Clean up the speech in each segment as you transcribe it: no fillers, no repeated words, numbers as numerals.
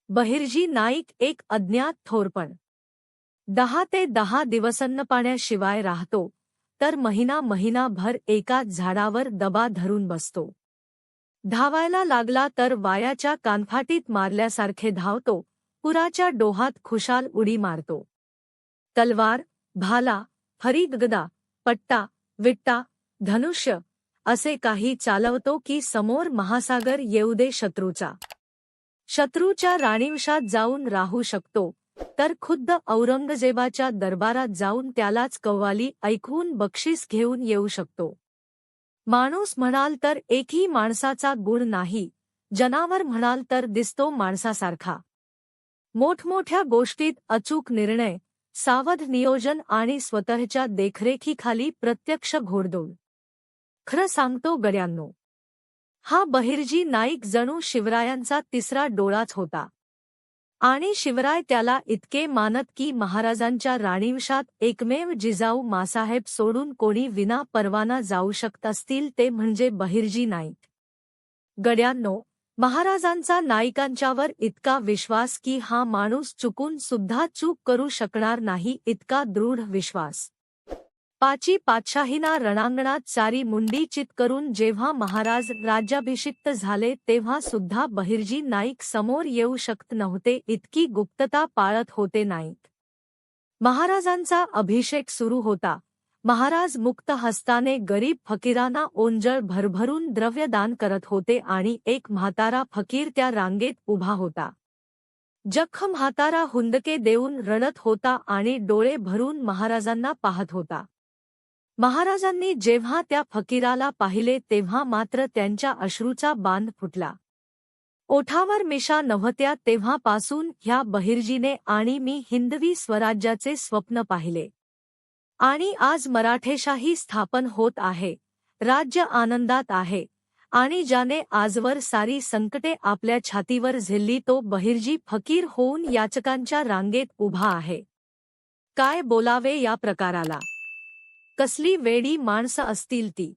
बहिर्जी नाईक एक अज्ञात थोरपण 10 ते 10 दिवसन्न पाण्याशिवाय राहतो, तर महिनाभर एकाच झाडावर दबा धरून बसतो. धावायला लागला तर वायाच्या कानफाटीत मारल्यासारखे धावतो, पुराच्या डोहात खुशाल उडी मारतो. तलवार, भाला, फरीगदा, पट्टा, विट्टा, धनुष्य असे काही चालवतो की समोर महासागर येऊ दे शत्रूच्या राणीवशात जाऊन राहू शकतो, तर खुद्द औरंगजेबाच्या दरबारात जाऊन त्यालाच कव्वाली ऐकवून बक्षीस घेऊन येऊ शकतो. माणूस म्हणाल तर एकही माणसाचा गुण नाही, जनावर म्हणाल तर दिसतो माणसासारखा. मोठमोठ्या गोष्टीत अचूक निर्णय, सावध नियोजन आणि स्वतःच्या देखरेखीखाली प्रत्यक्ष घोडदौड. खरं सांगतो गड्यांनो, हा बहिर्जी नाईक जणू शिवरायांचा तिसरा डोळाच होता. आणि शिवराय त्याला इतके मानत की महाराजांच्या राणीवशात एकमेव जिजाऊ मासाहेब सोडून कोणी विना परवाना जाऊ शकत असतील ते म्हणजे बहिर्जी नाईक. गड्यांनो, महाराजांचा नाईकांच्यावर इतका विश्वास की हा माणूस चुकून सुद्धा चूक करू शकणार नाही इतका दृढ विश्वास. पाची पातशाहीना रणांगणात सारी मुंडी चित करून जेव्हा महाराज राज्याभिषिक्त झाले तेव्हा सुद्धा बहिर्जी नाईक समोर येऊ शकत नव्हते, इतकी गुप्तता पाळत होते नाईक. महाराजांचा अभिषेक सुरू होता. महाराज मुक्त हस्ताने गरीब फकीरांना ओंजळ भरभरून द्रव्यदान करत होते आणि एक म्हातारा फकीर त्या रांगेत उभा होता. जखम म्हातारा हुंदके देऊन रडत होता आणि डोळे भरून महाराजांना पाहत होता. महाराजांनी जेव्हा त्या फकीराला पाहिले तेव्हा मात्र त्यांच्या अश्रूचा बांध फुटला. ओठावर मिशा नव्हत्या तेव्हापासून ह्या बहिर्जीने आणि मी हिंदवी स्वराज्याचे स्वप्न पाहिले. आणि आज मराठेशाही स्थापन होत आहे, राज्य आनंदात आहे, आणि ज्याने आजवर सारी संकटे आपल्या छातीवर झेलली तो बहिर्जी फकीर होऊन याचकांच्या रांगेत उभा आहे. काय बोलावे या प्रकाराला? कसली वेडी माणसं असतील ती.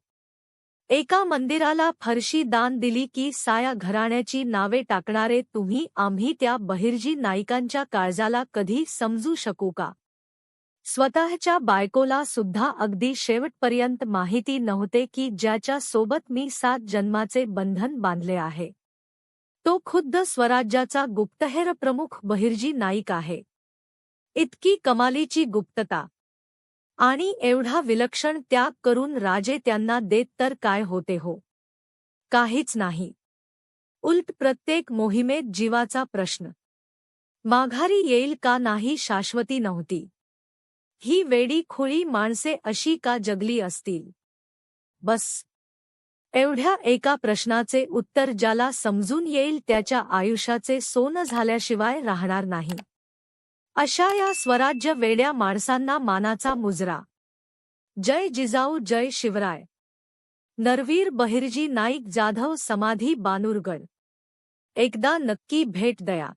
एका मंदिराला फरशी दान दिली की साया घराण्याची नावे टाकणारे तुम्ही आम्ही त्या बहिर्जी नाईकांच्या काळजाला कधी समजू शकू का? स्वतःच्या बायकोला सुद्धा अगदी शेवटपर्यंत माहिती नव्हते की ज्याच्या सोबत मी 7 जन्माचे बंधन बांधले आहे, तो खुद्द स्वराज्याचा गुप्तहेर प्रमुख बहिर्जी नाईक आहे. इतकी कमालीची गुप्तता आणि एवढा विलक्षण त्याग करून राजे त्यांना देत तर काय होते हो? काहीच नाही. उलट प्रत्येक मोहिमेत जीवाचा प्रश्न. माघारी येईल का नाही शाश्वती नव्हती. ही वेडी खुळी माणसे अशी का जगली असतील? बस एवढ्या एका प्रश्नाचे उत्तर ज्याला समजून येईल त्याच्या आयुष्याचे सोनं झाल्याशिवाय राहणार नाही. अशा या स्वराज्य वेड्या माणसांना मानाचा मुजरा. जय जिजाऊ, जय शिवराय. नरवीर बहिर्जी नाईक, जाधव समाधी, बानूरगड. एकदा नक्की भेट द्या.